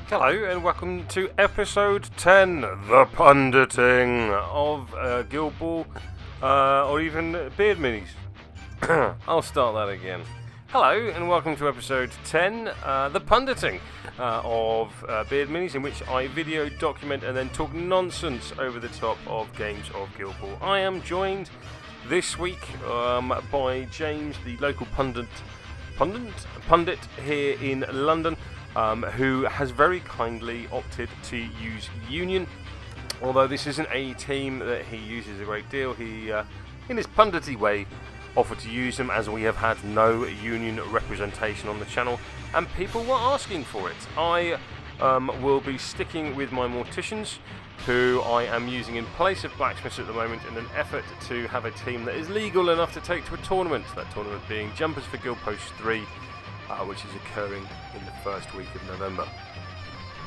Hello and welcome to episode 10, the punditing of Guild Ball, or even Beard Minis. I'll start that again. Hello and welcome to episode 10, the punditing of Beard Minis, in which I video, document and then talk nonsense over the top of games of Guild Ball. I am joined this week by James, the local pundit here in London. Who has very kindly opted to use Union. Although this isn't a team that he uses a great deal, he, in his pundity way, offered to use them, as we have had no Union representation on the channel, and people were asking for it. I will be sticking with my Morticians, who I am using in place of Blacksmiths at the moment in an effort to have a team that is legal enough to take to a tournament, that tournament being Jumpers for Guild Post 3, which is occurring in the first week of November.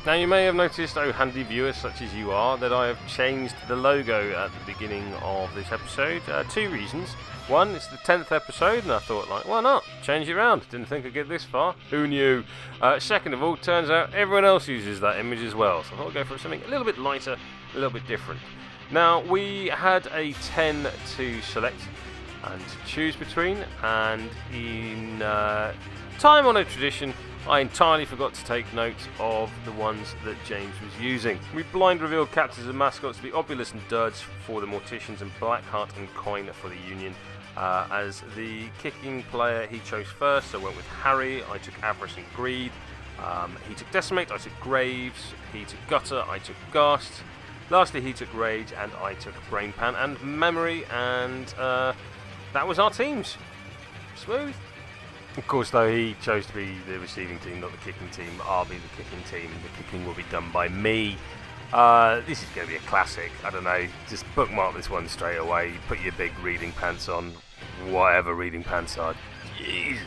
Now, you may have noticed, oh handy viewers such as you are, that I have changed the logo at the beginning of this episode. Two reasons. One, it's the 10th episode, and I thought, like, why not? Change it around. Didn't think I'd get this far. Who knew? Second of all, turns out everyone else uses that image as well, so I thought I'd go for something a little bit lighter, a little bit different. Now, we had a 10 to select and to choose between, and in time-honoured tradition, I entirely forgot to take note of the ones that James was using. We blind revealed captains and mascots to be Obulus and Dirge for the Morticians and Blackheart and Coin for the Union. As the kicking player, he chose first, so I went with Harry. I took Avarice and Greed. He took Decimate, I took Graves. He took Gutter, I took Ghast. Lastly, he took Rage, and I took Brain Pan and Memory, and that was our teams. Smooth. Of course, though, he chose to be the receiving team, not the kicking team. I'll be the kicking team. The kicking will be done by me. This is going to be a classic. I don't know. Just bookmark this one straight away. Put your big reading pants on. Whatever reading pants are. Jeez.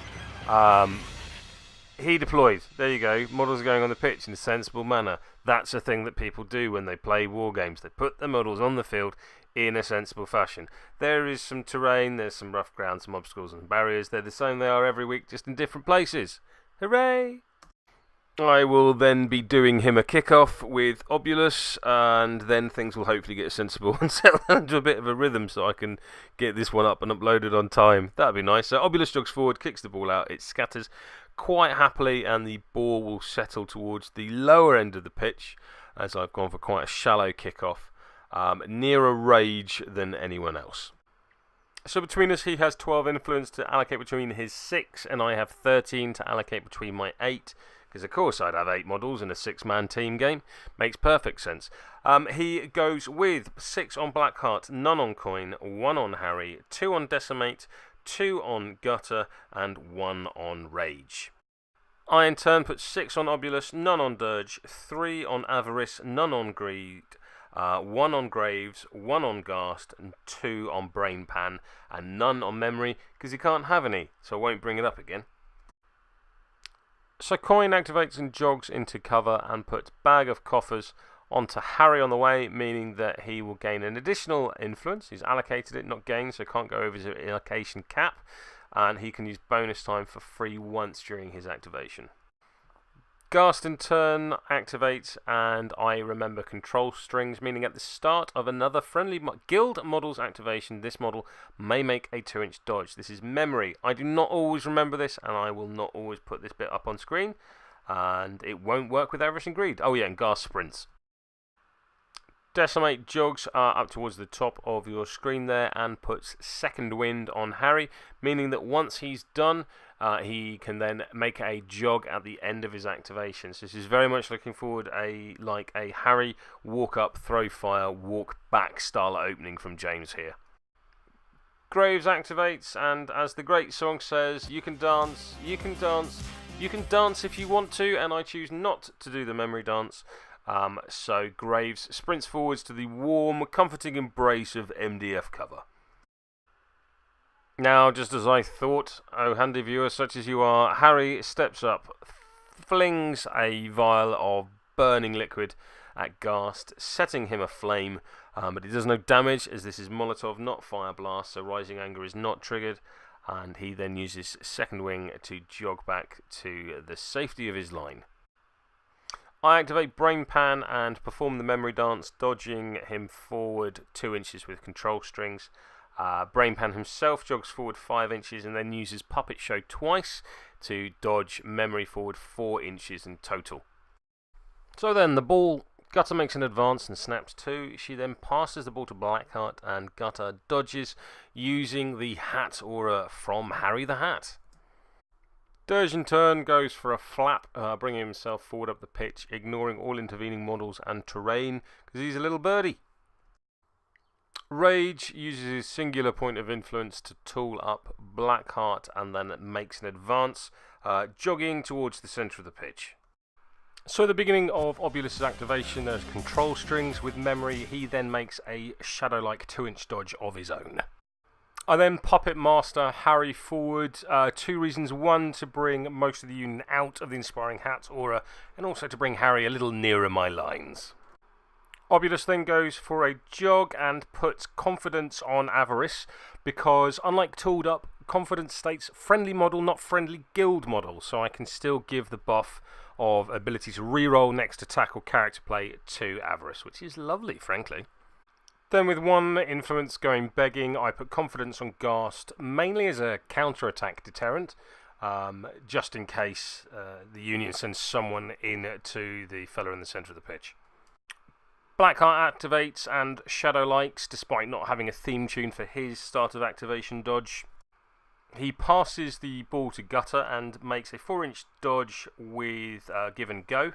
He deployed. There you go. Models are going on the pitch in a sensible manner. That's a thing that people do when they play war games. They put the models on the field in a sensible fashion. There is some terrain, there's some rough ground, some obstacles and barriers. They're the same they are every week, just in different places. Hooray! I will then be doing him a kickoff with Obulus, and then things will hopefully get sensible and settle into a bit of a rhythm so I can get this one up and uploaded on time. That'd be nice. So Obulus jogs forward, kicks the ball out, it scatters quite happily, and the ball will settle towards the lower end of the pitch, as I've gone for quite a shallow kickoff. Nearer Rage than anyone else. So between us, he has 12 influence to allocate between his 6, and I have 13 to allocate between my 8. Because, of course, I'd have 8 models in a 6-man team game. Makes perfect sense. He goes with 6 on Blackheart, none on Coin, 1 on Harry, 2 on Decimate, 2 on Gutter, and 1 on Rage. I, in turn, put 6 on Obulus, none on Dirge, 3 on Avarice, none on Greed, 1 on Graves, 1 on Ghast, and 2 on Brain Pan, and none on Memory, because he can't have any, so I won't bring it up again. So Coin activates and jogs into cover and puts Bag of Coffers onto Harry on the way, meaning that he will gain an additional influence. He's allocated it, not gained, so can't go over his allocation cap, and he can use bonus time for free once during his activation. Ghast in turn activates, and I remember control strings, meaning at the start of another friendly guild model's activation, this model may make a 2-inch dodge. This is Memory. I do not always remember this, and I will not always put this bit up on screen, and it won't work with Avarice and Greed. Oh yeah, and Ghast sprints. Decimate jogs up towards the top of your screen there and puts Second Wind on Harry, meaning that once he's done, he can then make a jog at the end of his activation. So this is very much looking forward like a Harry walk up, throw fire, walk back style opening from James here. Graves activates, and as the great song says, you can dance, you can dance, you can dance if you want to, and I choose not to do the memory dance. So Graves sprints forwards to the warm, comforting embrace of MDF cover. Now, just as I thought, oh handy viewers such as you are, Harry steps up, flings a vial of burning liquid at Ghast, setting him aflame, but he does no damage as this is Molotov, not Fire Blast, so Rising Anger is not triggered, and he then uses Second Wing to jog back to the safety of his line. I activate Brain Pan and perform the memory dance, dodging him forward 2 inches with control strings. Brain Pan himself jogs forward 5 inches and then uses Puppet Show twice to dodge memory forward 4 inches in total. So then the ball, Gutter makes an advance and snaps 2. She then passes the ball to Blackheart and Gutter dodges using the Hat Aura from Harry the Hat. Dirge in turn goes for a flap, bringing himself forward up the pitch, ignoring all intervening models and terrain because he's a little birdie. Rage uses his singular point of influence to tool up Blackheart and then makes an advance, jogging towards the centre of the pitch. So at the beginning of Obulus's activation, there's control strings with memory. He then makes a shadow-like 2-inch dodge of his own. I then Puppet Master Harry forward. 2 reasons. 1, to bring most of the Union out of the Inspiring Hat Aura, and also to bring Harry a little nearer my lines. Obulus then goes for a jog and puts Confidence on Avarice, because unlike Tooled Up, Confidence states friendly model, not friendly guild model, so I can still give the buff of ability to reroll next attack or character play to Avarice, which is lovely, frankly. Then with 1 influence going begging, I put Confidence on Ghast, mainly as a counter-attack deterrent, just in case the Union sends someone in to the fella in the centre of the pitch. Blackheart activates and Shadow likes, despite not having a theme tune for his start of activation dodge. He passes the ball to Gutter and makes a 4-inch dodge with Give and Go.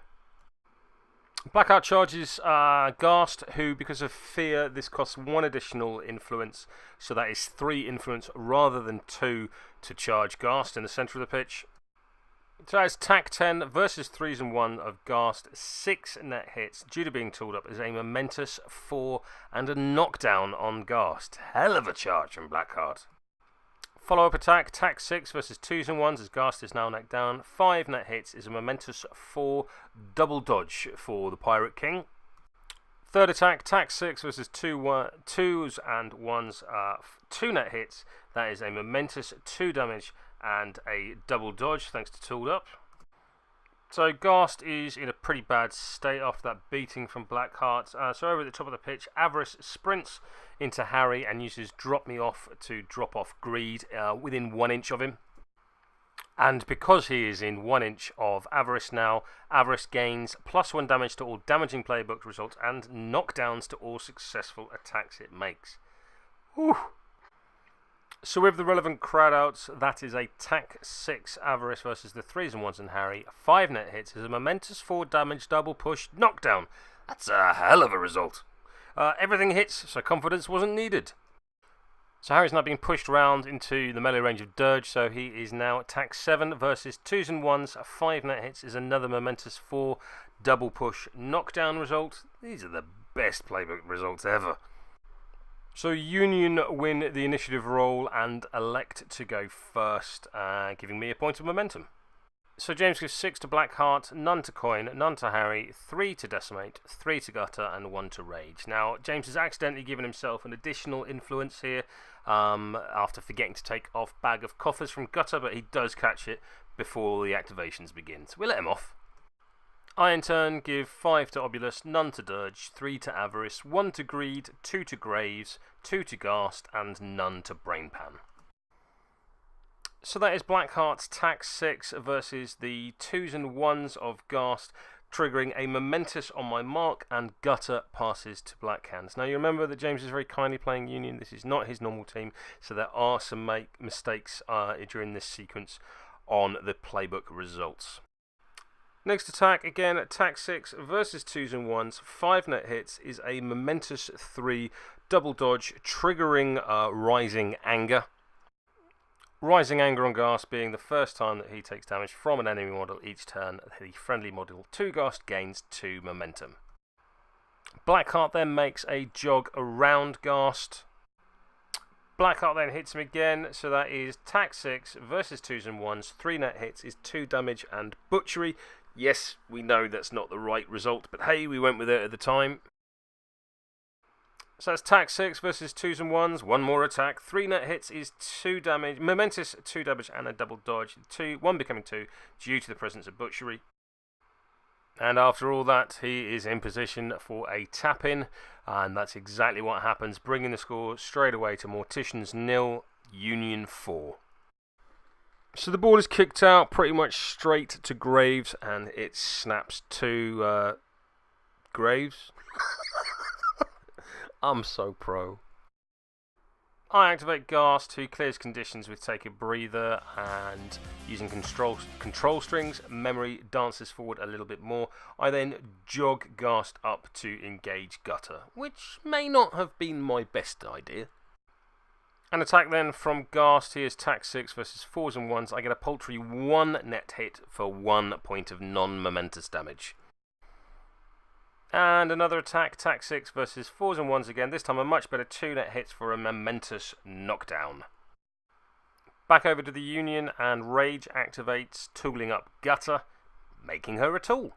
Blackheart charges Ghast, who, because of fear, this costs 1 additional influence, so that is 3 influence rather than 2 to charge Ghast in the centre of the pitch. So that's Tack 10 versus 3s and 1 of Ghast, 6 net hits due to being tooled up as a momentous 4 and a knockdown on Ghast. Hell of a charge from Blackheart. Follow-up attack, Tack 6 versus 2s and 1s as Ghast is now knocked down. 5 net hits is a momentous 4 double dodge for the Pirate King. Third attack, Tack 6 versus 2s and 1s, 2 net hits. That is a momentous 2 damage and a double dodge thanks to Tooled Up. So Ghast is in a pretty bad state after that beating from Blackheart. So over at the top of the pitch, Avarice sprints into Harry and uses Drop Me Off to drop off Greed within 1 inch of him. And because he is in 1 inch of Avarice now, Avarice gains +1 damage to all damaging playbook results and knockdowns to all successful attacks it makes. Whew. So with the relevant crowd outs, that is a Tack 6 Avarice versus the 3s and 1s and Harry. 5 net hits is a momentous 4 damage double push knockdown. That's a hell of a result. Everything hits, so Confidence wasn't needed. So Harry's now being pushed round into the melee range of Dirge, so he is now Tack 7 versus 2s and 1s. 5 net hits is another momentous 4 double push knockdown result. These are the best playbook results ever. So Union win the initiative roll and elect to go first, giving me a point of momentum. So James gives 6 to Blackheart, none to Coin, none to Harry, 3 to Decimate, 3 to Gutter, and 1 to Rage. Now, James has accidentally given himself an additional influence here after forgetting to take off Bag of Coffers from Gutter, but he does catch it before the activations begin. So we'll let him off. I in turn give 5 to Obulus, none to Dirge, 3 to Avarice, 1 to Greed, 2 to Graves, 2 to Ghast, and none to Brain Pan. So that is Blackheart's Tack 6 versus the 2s and 1s of Ghast, triggering a momentous on my mark, and Gutter passes to Blackhands. Now you remember that James is very kindly playing Union. This is not his normal team, so there are some mistakes during this sequence on the playbook results. Next attack, again, Tack 6 versus 2s and 1s. 5 net hits is a momentous 3 double dodge, triggering Rising Anger. Rising Anger on Ghast being the first time that he takes damage from an enemy model each turn. The friendly model to Ghast gains 2 momentum. Blackheart then makes a jog around Ghast. Blackheart then hits him again, so that is Tack 6 versus 2s and 1s. 3 net hits is 2 damage and Butchery. Yes, we know that's not the right result, but hey, we went with it at the time. So that's Tack 6 versus 2s and 1s. 1 more attack. 3 net hits is 2 damage. Momentous 2 damage and a double dodge. 1 becoming 2 due to the presence of Butchery. And after all that, he is in position for a tap-in, and that's exactly what happens, bringing the score straight away to Morticians 0, Union 4. So the ball is kicked out pretty much straight to Graves, and it snaps to Graves. I'm so pro. I activate Ghast, who clears conditions with Take a Breather, and using control strings, memory dances forward a little bit more. I then jog Ghast up to engage Gutter, which may not have been my best idea. An attack then from Ghast. He is tack 6 versus 4s and 1s. I get a paltry 1 net hit for 1 point of non-momentous damage. And another attack, tack 6 versus 4s and 1s again. This time a much better 2 net hits for a momentous knockdown. Back over to the Union, and Rage activates, tooling up Gutter, making her a tool.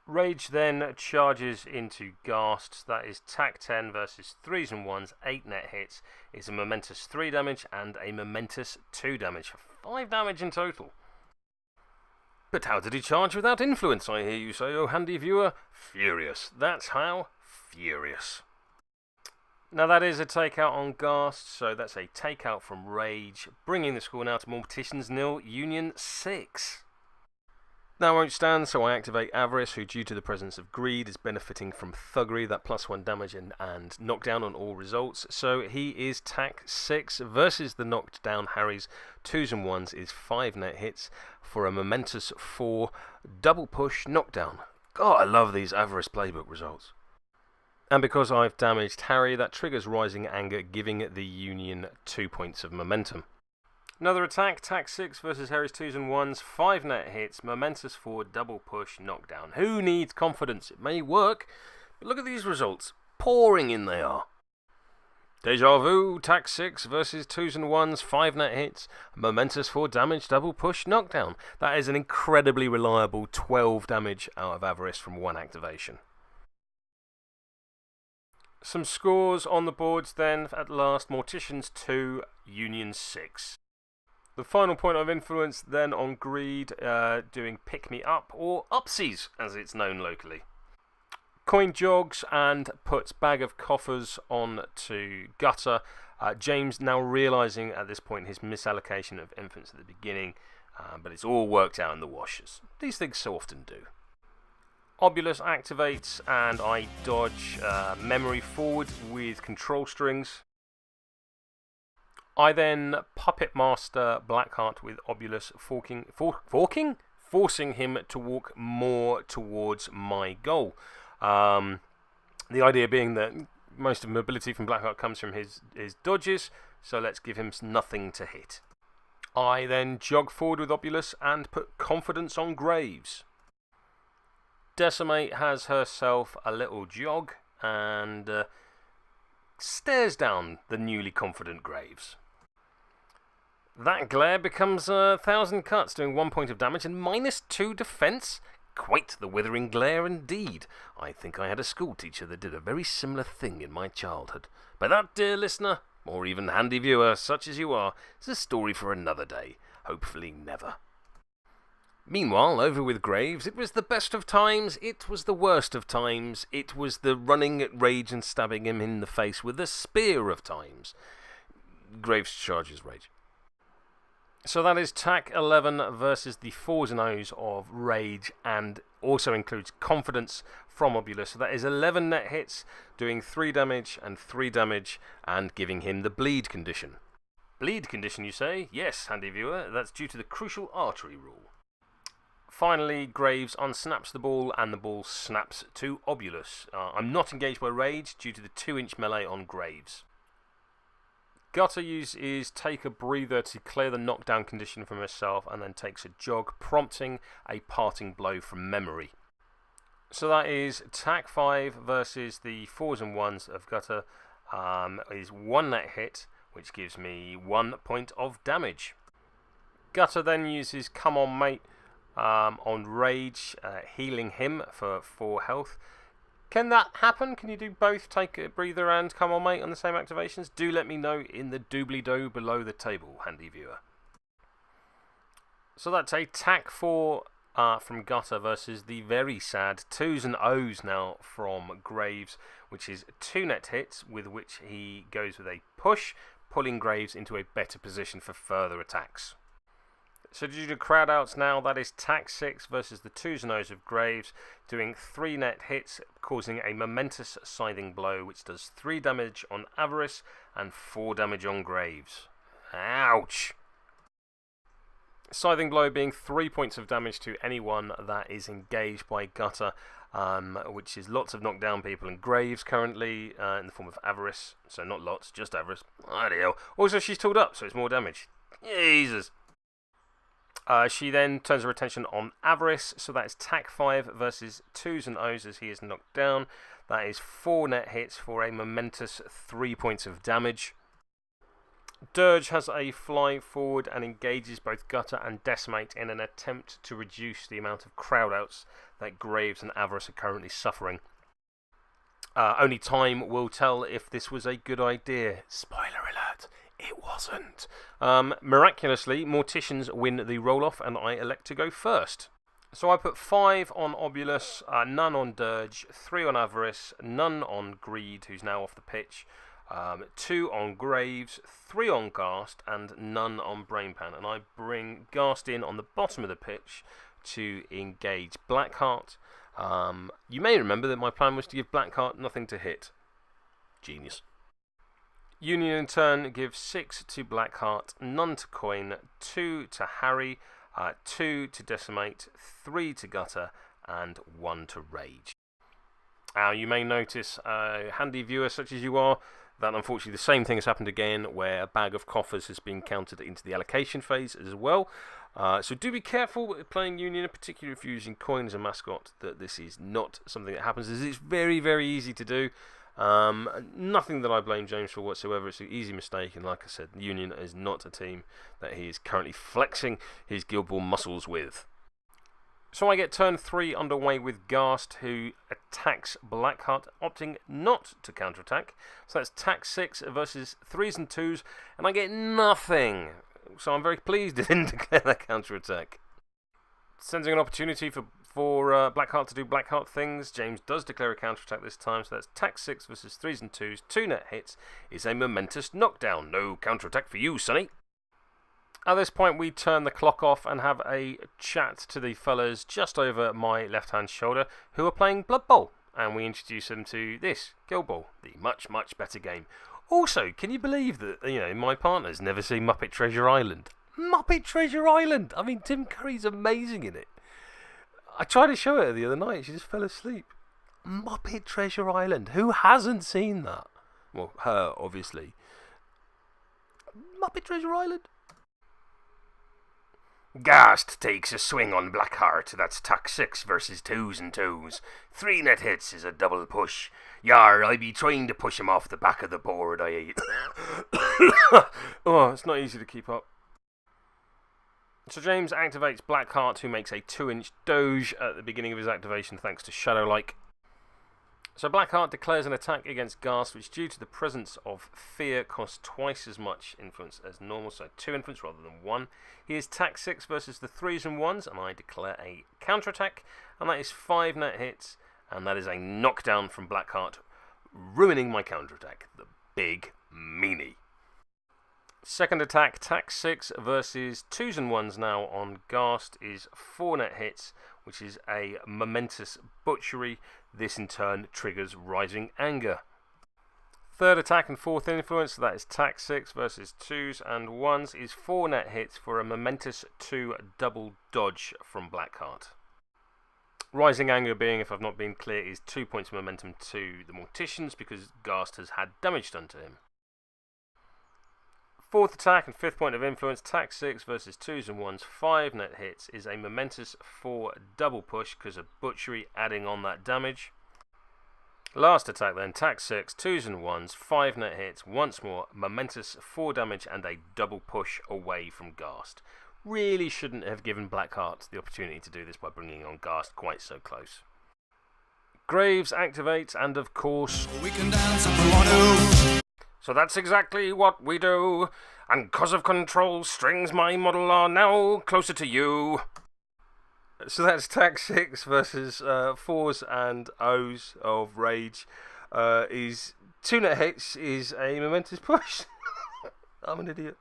Rage then charges into Ghast. That is tack 10 versus 3s and 1s, 8 net hits. It's a momentous 3 damage and a momentous 2 damage for 5 damage in total. But how did he charge without influence, I hear you say, oh handy viewer? Furious. That's how. Furious. Now that is a takeout on Ghast, so that's a takeout from Rage, bringing the score now to Morticians 0, Union 6. That won't stand, so I activate Avarice, who due to the presence of Greed is benefiting from Thuggery, that +1 damage and knockdown on all results. So he is tack 6 versus the knocked down Harry's 2s and 1s is 5 net hits for a momentous 4 double push knockdown. God, I love these Avarice playbook results. And because I've damaged Harry, that triggers Rising Anger, giving the Union 2 points of momentum. Another attack, tack 6 versus Harry's 2s and 1s, 5 net hits, momentous 4, double push, knockdown. Who needs confidence? It may work, but look at these results. Pouring in they are. Deja Vu, tack 6 versus 2s and 1s, 5 net hits, momentous 4 damage, double push, knockdown. That is an incredibly reliable 12 damage out of Avarice from 1 activation. Some scores on the boards then, at last, Morticians 2, Union 6. The final point of influence then on Greed, doing Pick Me Up, or Upsies as it's known locally. Coin jogs and puts Bag of Coffers on to Gutter. James now realising at this point his misallocation of infants at the beginning, but it's all worked out in the washes. These things so often do. Obulus activates and I dodge memory forward with control strings. I then Puppet Master Blackheart with Obulus forcing him to walk more towards my goal. The idea being that most of mobility from Blackheart comes from his dodges, so let's give him nothing to hit. I then jog forward with Obulus and put confidence on Graves. Decimate has herself a little jog and stares down the newly confident Graves. That glare becomes 1,000 cuts, doing 1 point of damage and -2 defense. Quite the withering glare indeed. I think I had a school teacher that did a very similar thing in my childhood. But that, dear listener, or even handy viewer, such as you are, is a story for another day. Hopefully never. Meanwhile, over with Graves, it was the best of times, it was the worst of times, it was the running at Rage and stabbing him in the face with the spear of times. Graves charges Rage. So that is tack 11 versus the 4s and O's of Rage, and also includes confidence from Obulus. So that is 11 net hits, doing 3 damage and 3 damage, and giving him the bleed condition. Bleed condition, you say? Yes, handy viewer, that's due to the crucial artery rule. Finally, Graves unsnaps the ball, and the ball snaps to Obulus. I'm not engaged by Rage due to the 2-inch melee on Graves. Gutter uses Take a Breather to clear the knockdown condition from herself, and then takes a jog, prompting a parting blow from memory. So that is tack 5 versus the 4s and 1s of Gutter. Is 1 net hit, which gives me 1 point of damage. Gutter then uses Come On Mate on Rage, healing him for 4 health. Can that happen? Can you do both Take a Breather and Come On Mate on the same activations? Do let me know in the doobly-doo below the table, handy viewer. So that's a tack 4 from Gutter versus the very sad 2s and O's now from Graves, which is 2 net hits with which he goes with a push, pulling Graves into a better position for further attacks. So due to crowd outs now, that is tack 6 versus the 2s and O's of Graves, doing 3 net hits, causing a momentous scything blow, which does 3 damage on Avarice and 4 damage on Graves. Ouch! Scything blow being 3 points of damage to anyone that is engaged by Gutter, which is lots of knockdown people and Graves currently in the form of Avarice. So not lots, just Avarice. Ideal. Also, she's tooled up, so it's more damage. Jesus. She then turns her attention on Avarice, so that is tack 5 versus 2s and O's as he is knocked down. That is 4 net hits for a momentous 3 points of damage. Dirge has a fly forward and engages both Gutter and Decimate in an attempt to reduce the amount of crowd outs that Graves and Avarice are currently suffering. Only time will tell if this was a good idea. Spoiler alert, it wasn't. Miraculously, Morticians win the roll-off and I elect to go first. So I put 5 on Obulus, none on Dirge, 3 on Avarice, none on Greed, who's now off the pitch, 2 on Graves, 3 on Ghast, and none on Brainpan. And I bring Ghast in on the bottom of the pitch to engage Blackheart. You may remember that my plan was to give Blackheart nothing to hit. Genius. Union in turn gives 6 to Blackheart, none to Coin, 2 to Harry, 2 to Decimate, 3 to Gutter, and 1 to Rage. You may notice, handy viewer such as you are, that unfortunately the same thing has happened again, where a bag of coffers has been counted into the allocation phase as well. So do be careful playing Union, particularly if you're using Coin as a mascot, that this is not something that happens, as it's very, very easy to do. Nothing that I blame James for whatsoever. It's an easy mistake, and like I said, Union is not a team that he is currently flexing his Guild Ball muscles with. So I get turn 3 underway with Ghast, who attacks Blackheart, opting not to counterattack. So that's tack 6 versus 3s and 2s, and I get nothing. So I'm very pleased it didn't declare that counterattack. Sensing an opportunity for Blackheart to do Blackheart things, James does declare a counterattack this time. So that's tack 6 versus 3s and 2s, 2 net hits, is a momentous knockdown. No counterattack for you, Sonny. At this point, we turn the clock off and have a chat to the fellas just over my left-hand shoulder who are playing Blood Bowl. And we introduce them to this, Guild Ball, the much, much better game. Also, can you believe that, my partner's never seen Muppet Treasure Island? Muppet Treasure Island! I mean, Tim Curry's amazing in it. I tried to show her the other night, she just fell asleep. Muppet Treasure Island. Who hasn't seen that? Well, her, obviously. Muppet Treasure Island? Ghast takes a swing on Blackheart. That's tack 6 versus 2s and 2s. 3 net hits is a double push. Yar, I be trying to push him off the back of the board, I... Oh, it's not easy to keep up. So James activates Blackheart, who makes a 2-inch doge at the beginning of his activation thanks to Shadow-like. So Blackheart declares an attack against Ghast, which due to the presence of fear costs twice as much influence as normal, so 2 influence rather than 1. He is tack 6 versus the 3s and 1s, and I declare a counterattack, and that is 5 net hits, and that is a knockdown from Blackheart, ruining my counterattack, the big meanie. Second attack, tack 6 versus 2s and 1s now on Ghast, is 4 net hits, which is a momentous butchery. This in turn triggers Rising Anger. Third attack and 4th influence, so that is tack 6 versus 2s and 1s, is 4 net hits for a momentous 2 double dodge from Blackheart. Rising Anger being, if I've not been clear, is 2 points of momentum to the Morticians because Ghast has had damage done to him. Fourth attack and 5th point of influence, tack 6 versus 2s and 1s, 5 net hits, is a momentous 4 double push because of butchery adding on that damage. Last attack then, tack 6, 2s and 1s, 5 net hits, once more, momentous 4 damage and a double push away from Ghast. Really shouldn't have given Blackheart the opportunity to do this by bringing on Ghast quite so close. Graves activates and of course... We can dance if we want to. So that's exactly what we do, and 'cause of control strings my model are now closer to you. So that's tack 6 versus 4s and O's of Rage. Is 2 net hits is a momentous push. I'm an idiot.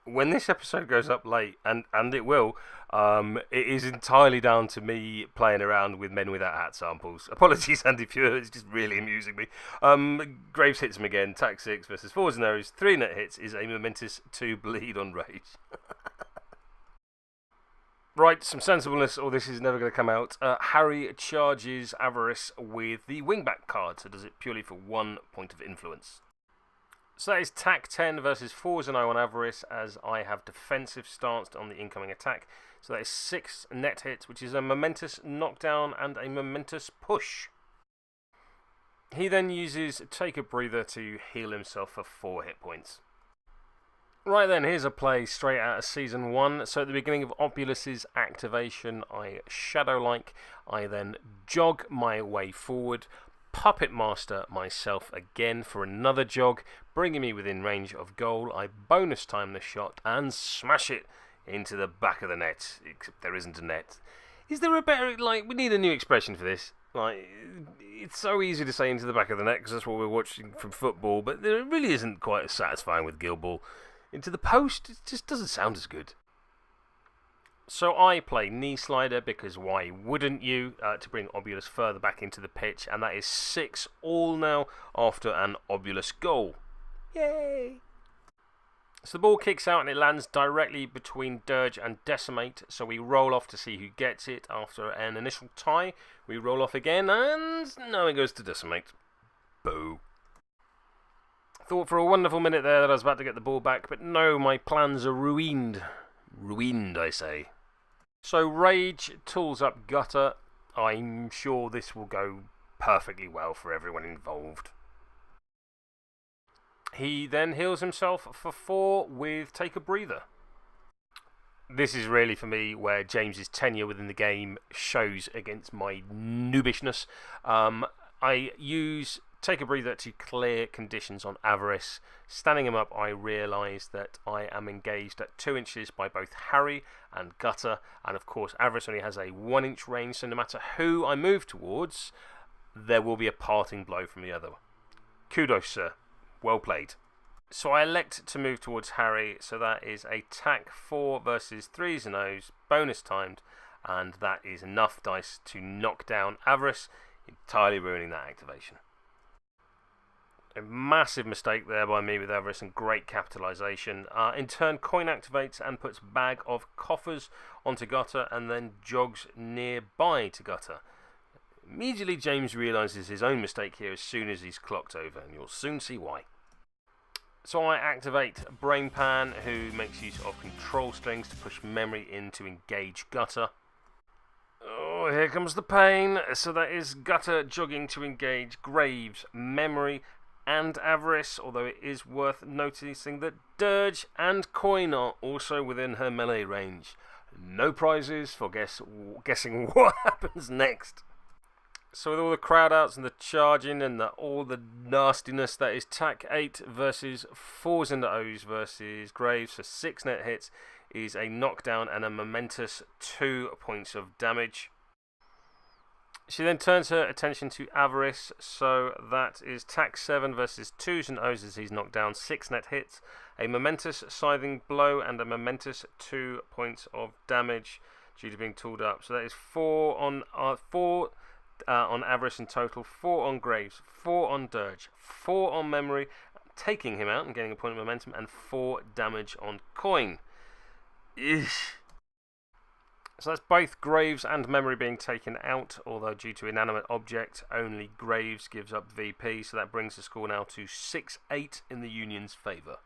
When this episode goes up late, and it will, it is entirely down to me playing around with men without hat samples. Apologies, Andy Pure, it's just really amusing me. Graves hits him again, tack 6 versus 4s and O's, 3 net hits is a momentous 2 bleed on Rage. Right, some sensibleness, or this is never going to come out. Harry charges Avarice with the wingback card, so does it purely for 1 point of influence. So that is tack 10 versus 4s and O on Avarice, as I have defensive stance on the incoming attack. So that is 6 net hits, which is a momentous knockdown and a momentous push. He then uses Take a Breather to heal himself for 4 hit points. Right then, here's a play straight out of Season 1. So at the beginning of Obulus's activation, I Shadow-like. I then jog my way forward, Puppet Master myself again for another jog, bringing me within range of goal. I bonus time the shot and smash it into the back of the net, except there isn't a net. Is there a better, we need a new expression for this. It's so easy to say into the back of the net because that's what we're watching from football, but it really isn't quite as satisfying with Gill Ball. Into the post, it just doesn't sound as good. So I play Knee Slider because why wouldn't you, to bring Obulus further back into the pitch, and that is 6 all now after an Obulus goal. Yay! So the ball kicks out and it lands directly between Dirge and Decimate, so we roll off to see who gets it. After an initial tie, we roll off again, and now it goes to Decimate. Boo. Thought for a wonderful minute there that I was about to get the ball back, but no, my plans are ruined. Ruined, I say. So Rage tools up Gutter. I'm sure this will go perfectly well for everyone involved. He then heals himself for 4 with Take a Breather. This is really for me where James's tenure within the game shows against my noobishness. I use Take a Breather to clear conditions on Avarice. Standing him up, I realise that I am engaged at 2 inches by both Harry and Gutter, and of course Avarice only has a 1 inch range, so no matter who I move towards, there will be a parting blow from the other. Kudos, sir. Well played. So I elect to move towards Harry, so that is a tack 4 versus 3s and O's, bonus timed, and that is enough dice to knock down Avarice, entirely ruining that activation. A massive mistake there by me with Avarice and great capitalisation. In turn, Coin activates and puts Bag of Coffers onto Gutter and then jogs nearby to Gutter. Immediately, James realises his own mistake here as soon as he's clocked over, and you'll soon see why. So I activate Brain Pan, who makes use of control strings to push memory in to engage Gutter. Oh, here comes the pain. So that is Gutter jogging to engage Graves, Memory, and Avarice, although it is worth noticing that Dirge and Coin are also within her melee range. No prizes for guessing what happens next. So with all the crowd outs and the charging and all the nastiness, that is tack 8 versus 4s and O's versus Graves, so 6 net hits is a knockdown and a momentous 2 points of damage. She then turns her attention to Avarice, so that is tack 7 versus 2s and O's as he's knocked down, 6 net hits, a momentous scything blow and a momentous 2 points of damage due to being tooled up. So that is 4 on Avarice in total, 4 on Graves, 4 on Dirge, 4 on Memory, taking him out and getting a point of momentum, and 4 damage on Coin. Eesh. So that's both Graves and Memory being taken out, although due to inanimate object, only Graves gives up VP, so that brings the score now to 6-8 in the Union's favour.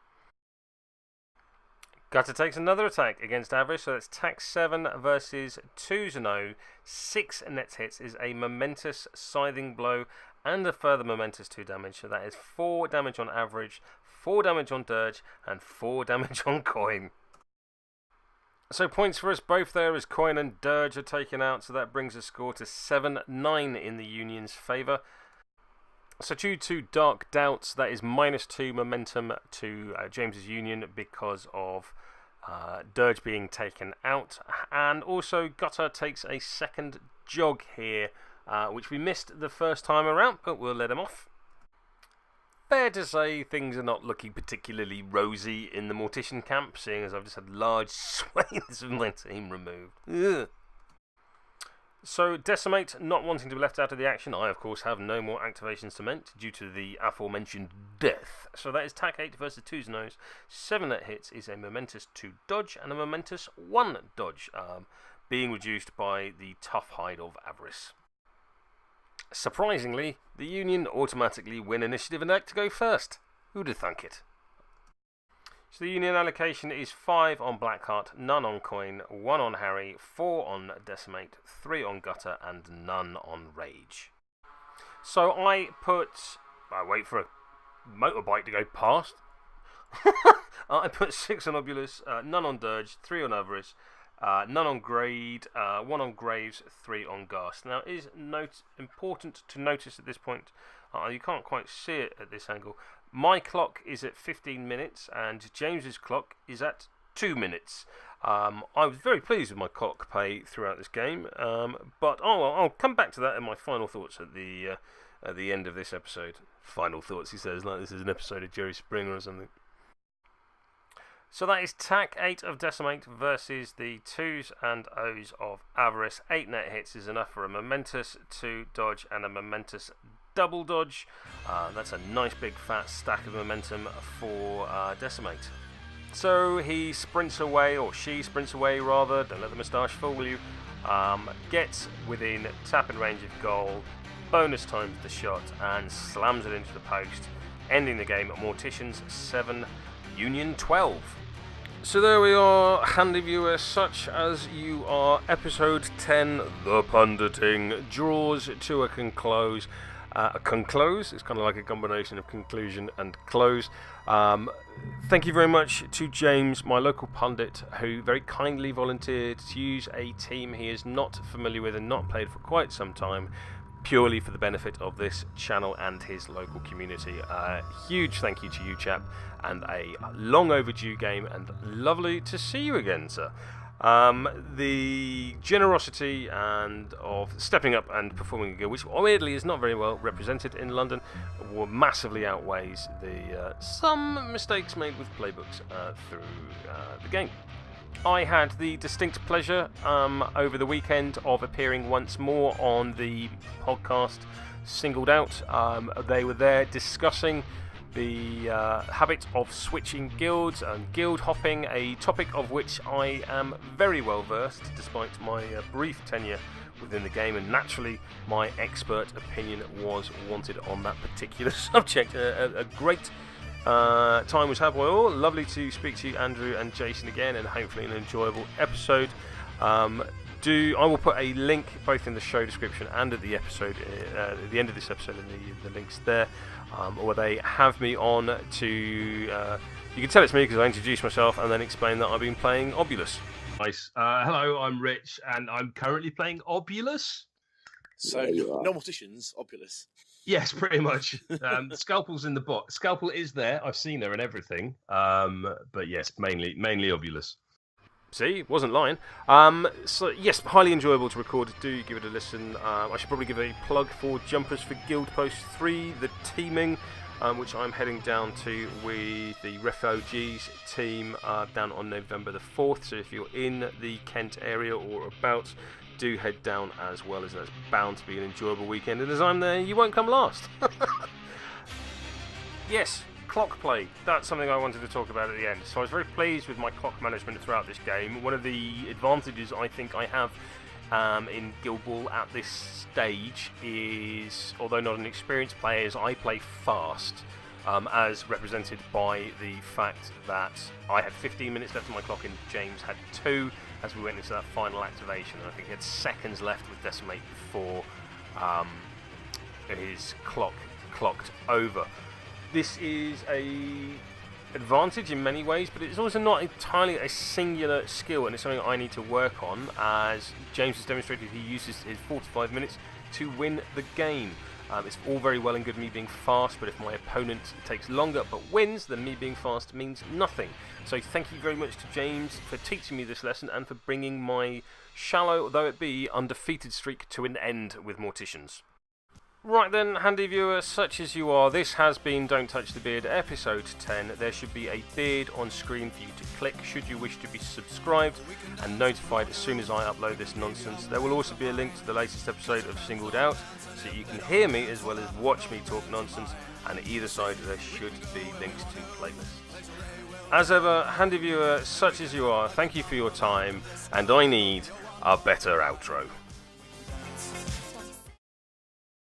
Gutter takes another attack against Avarice, so that's tack 7 versus 2s and O. 6 net hits is a momentous scything blow and a further momentous 2 damage, so that is 4 damage on Average, 4 damage on Dirge, and 4 damage on Coin. So points for us both there as Coin and Dirge are taken out, so that brings the score to 7-9 in the Union's favour. So due to Dark Doubts, that is -2 momentum to James's Union because of Dirge being taken out, and also Gutter takes a second jog here, which we missed the first time around, but we'll let him off. Fair to say things are not looking particularly rosy in the Mortician camp, seeing as I've just had large swathes of my team removed. Ugh. So, Decimate not wanting to be left out of the action, I of course have no more activation cement due to the aforementioned death. So that is Tac 8 versus 2's Nose. 7 that hits is a momentous 2 dodge and a momentous 1 dodge, being reduced by the tough hide of Avarice. Surprisingly, the Union automatically win initiative and elect to go first. Who'd have thunk it? So the Union allocation is 5 on Blackheart, none on Coin, 1 on Harry, 4 on Decimate, 3 on Gutter, and none on Rage. So I wait for a motorbike to go past. I put 6 on Obulus, none on Dirge, 3 on Avarice, none on Grade, 1 on Graves, 3 on Ghast. Now, it is important to notice at this point, you can't quite see it at this angle, my clock is at 15 minutes and James's clock is at 2 minutes. I was very pleased with my clock pay throughout this game, but I'll come back to that in my final thoughts at the end of this episode. Final thoughts, he says, like this is an episode of Jerry Springer or something. So that is Tac 8 of Decimate versus the 2's and O's of Avarice. 8 net hits is enough for a momentous 2 dodge and a momentous double dodge. That's a nice big fat stack of momentum for Decimate. So he sprints away, or she sprints away rather, don't let the moustache fool you, gets within tapping range of goal, bonus times the shot and slams it into the post, ending the game at Morticians 7, Union 12. So there we are, handy viewers, such as you are. Episode 10, The Punditing, draws to a conclose. It's kind of like a combination of conclusion and close. Thank you very much to James, my local pundit, who very kindly volunteered to use a team he is not familiar with and not played for quite some time, purely for the benefit of this channel and his local community. Huge thank you to you, chap, and a long overdue game, and lovely to see you again, sir. The generosity and of stepping up and performing a game, which weirdly is not very well represented in London, massively outweighs the some mistakes made with playbooks through the game. I had the distinct pleasure over the weekend of appearing once more on the podcast Singled Out. They were there discussing the habit of switching guilds and guild hopping, a topic of which I am very well versed despite my brief tenure within the game, and naturally my expert opinion was wanted on that particular subject. A great time was had by all. Lovely to speak to you, Andrew and Jason, again, and hopefully an enjoyable episode. I will put a link both in the show description and at the episode, at the end of this episode, and the links there, where they have me on to. You can tell it's me because I introduced myself and then explain that I've been playing Obulus. Nice. Hello, I'm Rich, and I'm currently playing Obulus. So, no Morticians, Obulus. Yes, pretty much. Scalpel's in the bot. Scalpel is there. I've seen her and everything. But yes, mainly Obulus. See, wasn't lying. So yes, highly enjoyable to record. Do give it a listen. I should probably give a plug for Jumpers for Guild Post 3, the teaming, which I'm heading down to with the Refugees team down on November the 4th. So if you're in the Kent area or about, do head down as well, as that's bound to be an enjoyable weekend. And as I'm there, you won't come last. Yes. Clock play, that's something I wanted to talk about at the end. So I was very pleased with my clock management throughout this game. One of the advantages I think I have in Guild Ball at this stage is, although not an experienced player, is I play fast, as represented by the fact that I had 15 minutes left on my clock and James had 2 as we went into that final activation. And I think he had seconds left with Decimate before his clock clocked over. This is a advantage in many ways, but it's also not entirely a singular skill, and it's something I need to work on, as James has demonstrated he uses his 45 minutes to win the game. It's all very well and good me being fast, but if my opponent takes longer but wins, then me being fast means nothing. So thank you very much to James for teaching me this lesson and for bringing my shallow, though it be, undefeated streak to an end with Morticians. Right then, handy viewer, such as you are, this has been Don't Touch the Beard episode 10. There should be a beard on screen for you to click should you wish to be subscribed and notified as soon as I upload this nonsense. There will also be a link to the latest episode of Singled Out, so you can hear me as well as watch me talk nonsense, and at either side there should be links to playlists. As ever, handy viewer, such as you are, thank you for your time, and I need a better outro.